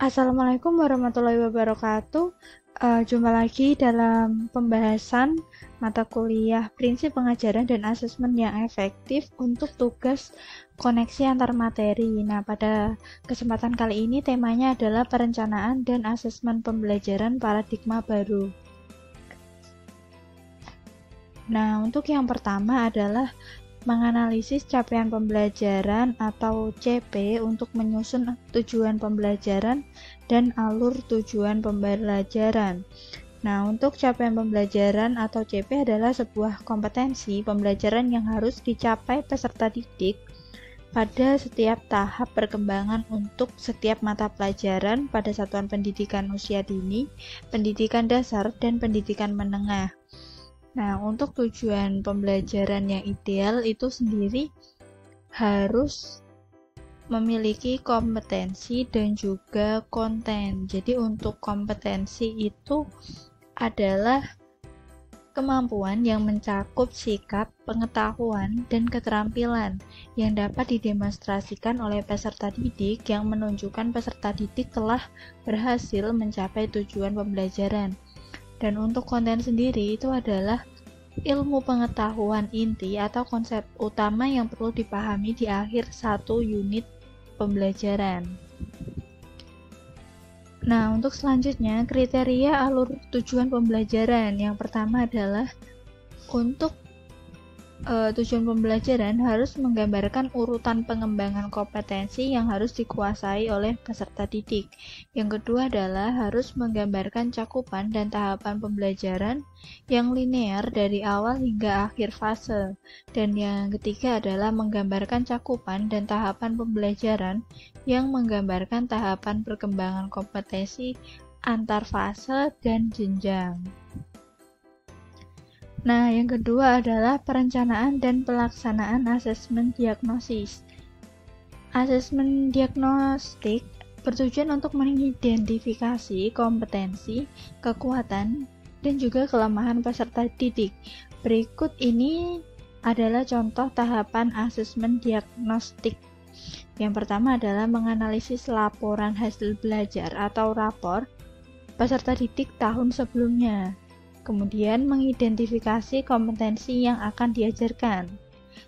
Assalamualaikum warahmatullahi wabarakatuh. Jumpa lagi dalam pembahasan mata kuliah prinsip pengajaran dan asesmen yang efektif untuk tugas koneksi antar materi. Nah, pada kesempatan kali ini temanya adalah perencanaan dan asesmen pembelajaran paradigma baru. Nah, untuk yang pertama adalah menganalisis capaian pembelajaran atau CP untuk menyusun tujuan pembelajaran dan alur tujuan pembelajaran. Nah, untuk capaian pembelajaran atau CP adalah sebuah kompetensi pembelajaran yang harus dicapai peserta didik pada setiap tahap perkembangan untuk setiap mata pelajaran pada satuan pendidikan usia dini, pendidikan dasar, dan pendidikan menengah. Nah, untuk tujuan pembelajaran yang ideal itu sendiri harus memiliki kompetensi dan juga konten. Jadi untuk kompetensi itu adalah kemampuan yang mencakup sikap, pengetahuan, dan keterampilan yang dapat didemonstrasikan oleh peserta didik yang menunjukkan peserta didik telah berhasil mencapai tujuan pembelajaran. Dan untuk konten sendiri itu adalah ilmu pengetahuan inti atau konsep utama yang perlu dipahami di akhir satu unit pembelajaran. Nah, untuk selanjutnya, kriteria alur tujuan pembelajaran. Yang pertama adalah untuk tujuan pembelajaran harus menggambarkan urutan pengembangan kompetensi yang harus dikuasai oleh peserta didik. Yang kedua adalah harus menggambarkan cakupan dan tahapan pembelajaran yang linear dari awal hingga akhir fase. Dan yang ketiga adalah menggambarkan cakupan dan tahapan pembelajaran yang menggambarkan tahapan perkembangan kompetensi antar fase dan jenjang. Nah, yang kedua adalah perencanaan dan pelaksanaan asesmen diagnosis. Asesmen diagnostik bertujuan untuk mengidentifikasi kompetensi, kekuatan, dan juga kelemahan peserta didik. Berikut ini adalah contoh tahapan asesmen diagnostik. Yang pertama adalah menganalisis laporan hasil belajar atau rapor peserta didik tahun sebelumnya. Kemudian mengidentifikasi kompetensi yang akan diajarkan.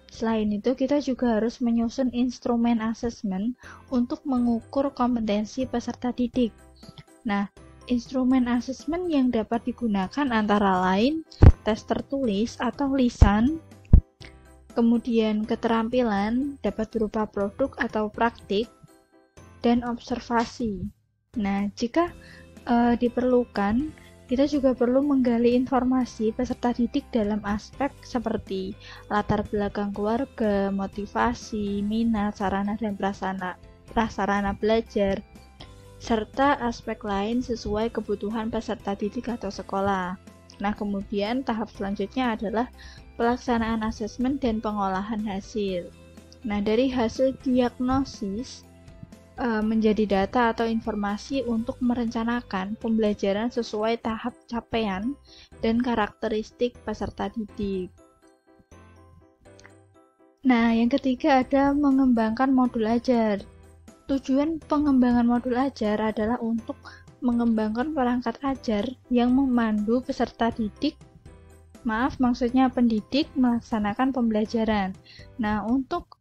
Selain itu, kita juga harus menyusun instrumen asesmen untuk mengukur kompetensi peserta didik. Nah, instrumen asesmen yang dapat digunakan antara lain tes tertulis atau lisan, kemudian keterampilan dapat berupa produk atau praktik, dan observasi. Nah, jika diperlukan, kita juga perlu menggali informasi peserta didik dalam aspek seperti latar belakang keluarga, motivasi, minat, sarana dan prasarana belajar, serta aspek lain sesuai kebutuhan peserta didik atau sekolah. Nah, kemudian tahap selanjutnya adalah pelaksanaan asesmen dan pengolahan hasil. Nah, dari hasil diagnosis menjadi data atau informasi untuk merencanakan pembelajaran sesuai tahap capaian dan karakteristik peserta didik. Nah, yang ketiga ada mengembangkan modul ajar. Tujuan pengembangan modul ajar adalah untuk mengembangkan perangkat ajar yang memandu peserta didik maksudnya pendidik melaksanakan pembelajaran. Nah, untuk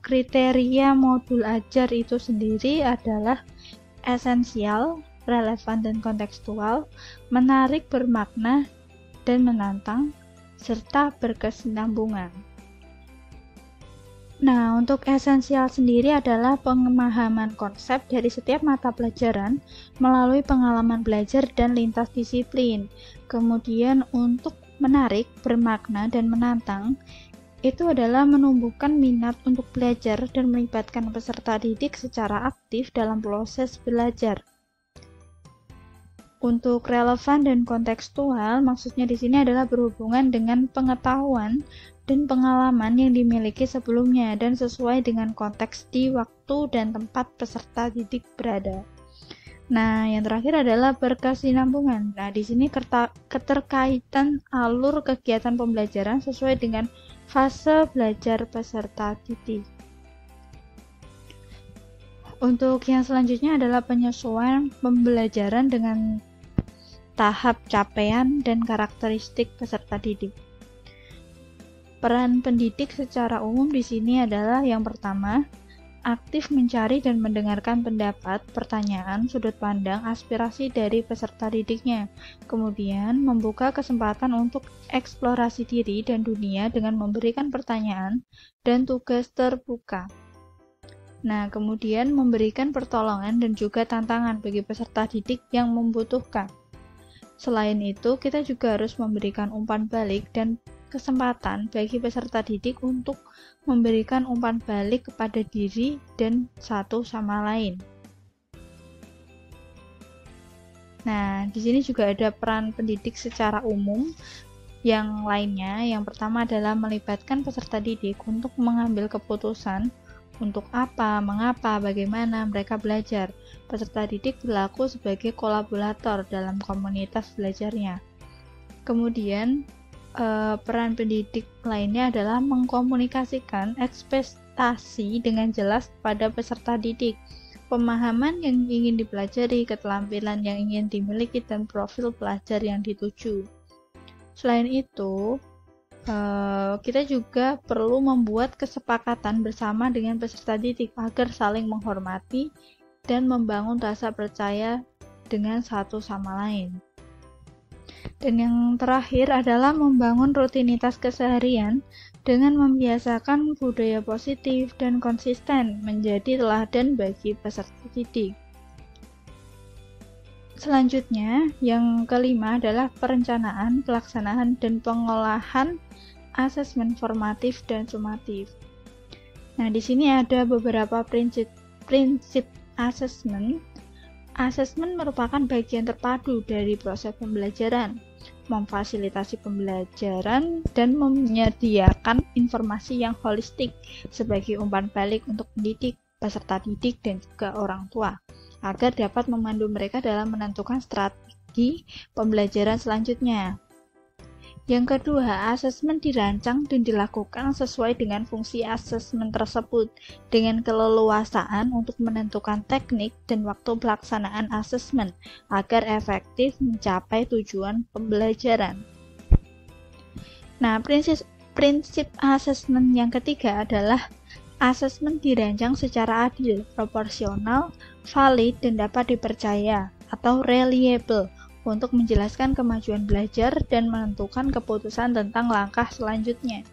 kriteria modul ajar itu sendiri adalah esensial, relevan dan kontekstual, menarik, bermakna, dan menantang, serta berkesinambungan. Nah, untuk esensial sendiri adalah pemahaman konsep dari setiap mata pelajaran melalui pengalaman belajar dan lintas disiplin. Kemudian untuk menarik, bermakna, dan menantang itu adalah menumbuhkan minat untuk belajar dan melibatkan peserta didik secara aktif dalam proses belajar. Untuk relevan dan kontekstual, maksudnya di sini adalah berhubungan dengan pengetahuan dan pengalaman yang dimiliki sebelumnya dan sesuai dengan konteks di waktu dan tempat peserta didik berada. Nah, yang terakhir adalah berkesinambungan. Nah, di sini keterkaitan alur kegiatan pembelajaran sesuai dengan fase belajar peserta didik. Untuk yang selanjutnya adalah penyesuaian pembelajaran dengan tahap capaian dan karakteristik peserta didik. Peran pendidik secara umum di sini adalah yang pertama, aktif mencari dan mendengarkan pendapat, pertanyaan, sudut pandang, aspirasi dari peserta didiknya. Kemudian, membuka kesempatan untuk eksplorasi diri dan dunia dengan memberikan pertanyaan dan tugas terbuka. Nah, kemudian memberikan pertolongan dan juga tantangan bagi peserta didik yang membutuhkan. Selain itu, kita juga harus memberikan umpan balik dan kesempatan bagi peserta didik untuk memberikan umpan balik kepada diri dan satu sama lain. Nah, di sini juga ada peran pendidik secara umum yang lainnya. Yang pertama adalah melibatkan peserta didik untuk mengambil keputusan untuk apa, mengapa, bagaimana mereka belajar. Peserta didik berlaku sebagai kolaborator dalam komunitas belajarnya. Kemudian, peran pendidik lainnya adalah mengkomunikasikan ekspektasi dengan jelas kepada peserta didik, pemahaman yang ingin dipelajari, keterampilan yang ingin dimiliki, dan profil pelajar yang dituju. Selain itu, kita juga perlu membuat kesepakatan bersama dengan peserta didik agar saling menghormati dan membangun rasa percaya dengan satu sama lain. Dan yang terakhir adalah membangun rutinitas keseharian dengan membiasakan budaya positif dan konsisten menjadi teladan bagi peserta didik. Selanjutnya, yang kelima adalah perencanaan, pelaksanaan, dan pengolahan asesmen formatif dan sumatif. Nah, di sini ada beberapa prinsip asesmen. Asesmen merupakan bagian terpadu dari proses pembelajaran, memfasilitasi pembelajaran, dan menyediakan informasi yang holistik sebagai umpan balik untuk pendidik, peserta didik, dan juga orang tua, agar dapat memandu mereka dalam menentukan strategi pembelajaran selanjutnya. Yang kedua, asesmen dirancang dan dilakukan sesuai dengan fungsi asesmen tersebut, dengan keleluasaan untuk menentukan teknik dan waktu pelaksanaan asesmen agar efektif mencapai tujuan pembelajaran. Nah, prinsip asesmen yang ketiga adalah asesmen dirancang secara adil, proporsional, valid, dan dapat dipercaya atau reliable untuk menjelaskan kemajuan belajar dan menentukan keputusan tentang langkah selanjutnya.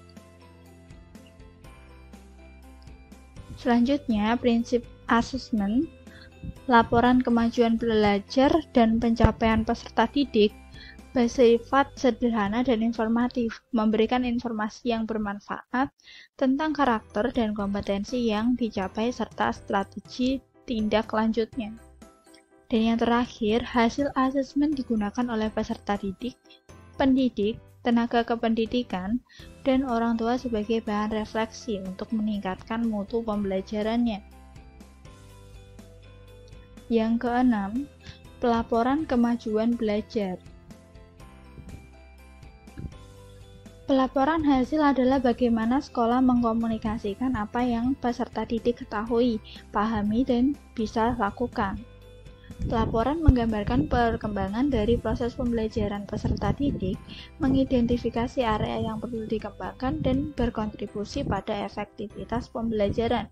Selanjutnya, prinsip asesmen, laporan kemajuan belajar dan pencapaian peserta didik bersifat sederhana dan informatif, memberikan informasi yang bermanfaat tentang karakter dan kompetensi yang dicapai serta strategi tindak lanjutnya. Dan yang terakhir, hasil asesmen digunakan oleh peserta didik, pendidik, tenaga kependidikan, dan orang tua sebagai bahan refleksi untuk meningkatkan mutu pembelajarannya. Yang keenam, pelaporan kemajuan belajar. Pelaporan hasil adalah bagaimana sekolah mengkomunikasikan apa yang peserta didik ketahui, pahami, dan bisa lakukan. Laporan menggambarkan perkembangan dari proses pembelajaran peserta didik, mengidentifikasi area yang perlu dikembangkan, dan berkontribusi pada efektivitas pembelajaran.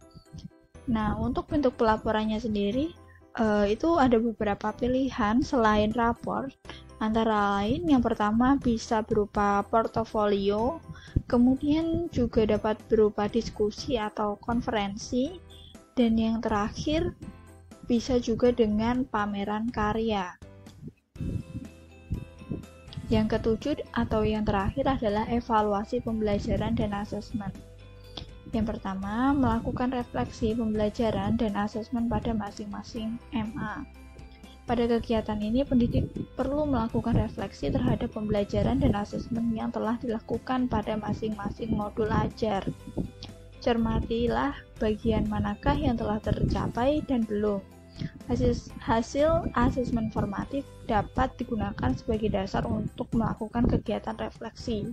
Nah, untuk bentuk pelaporannya sendiri, itu ada beberapa pilihan selain rapor, antara lain yang pertama bisa berupa portofolio, kemudian juga dapat berupa diskusi atau konferensi, dan yang terakhir bisa juga dengan pameran karya. Yang ketujuh atau yang terakhir adalah evaluasi pembelajaran dan asesmen. Yang pertama, melakukan refleksi pembelajaran dan asesmen pada masing-masing MA. Pada kegiatan ini, pendidik perlu melakukan refleksi terhadap pembelajaran dan asesmen yang telah dilakukan pada masing-masing modul ajar. Cermatilah bagian manakah yang telah tercapai dan belum. Hasil asesmen formatif dapat digunakan sebagai dasar untuk melakukan kegiatan refleksi.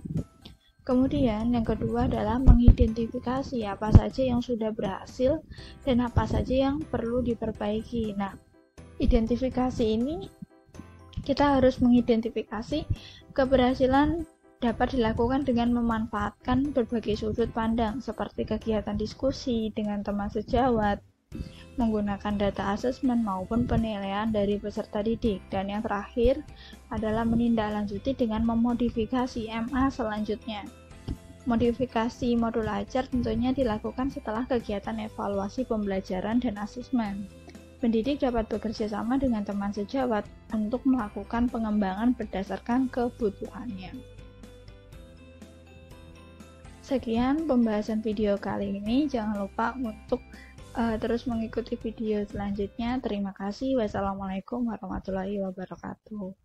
Kemudian yang kedua adalah mengidentifikasi apa saja yang sudah berhasil dan apa saja yang perlu diperbaiki. Nah, identifikasi ini kita harus mengidentifikasi keberhasilan dapat dilakukan dengan memanfaatkan berbagai sudut pandang seperti kegiatan diskusi dengan teman sejawat, menggunakan data asesmen maupun penilaian dari peserta didik, dan yang terakhir adalah menindaklanjuti dengan memodifikasi MA selanjutnya. Modifikasi modul ajar tentunya dilakukan setelah kegiatan evaluasi pembelajaran dan asesmen. Pendidik dapat bekerja sama dengan teman sejawat untuk melakukan pengembangan berdasarkan kebutuhannya. Sekian pembahasan video kali ini. Jangan lupa untuk terus mengikuti video selanjutnya. Terima kasih. Wassalamualaikum warahmatullahi wabarakatuh.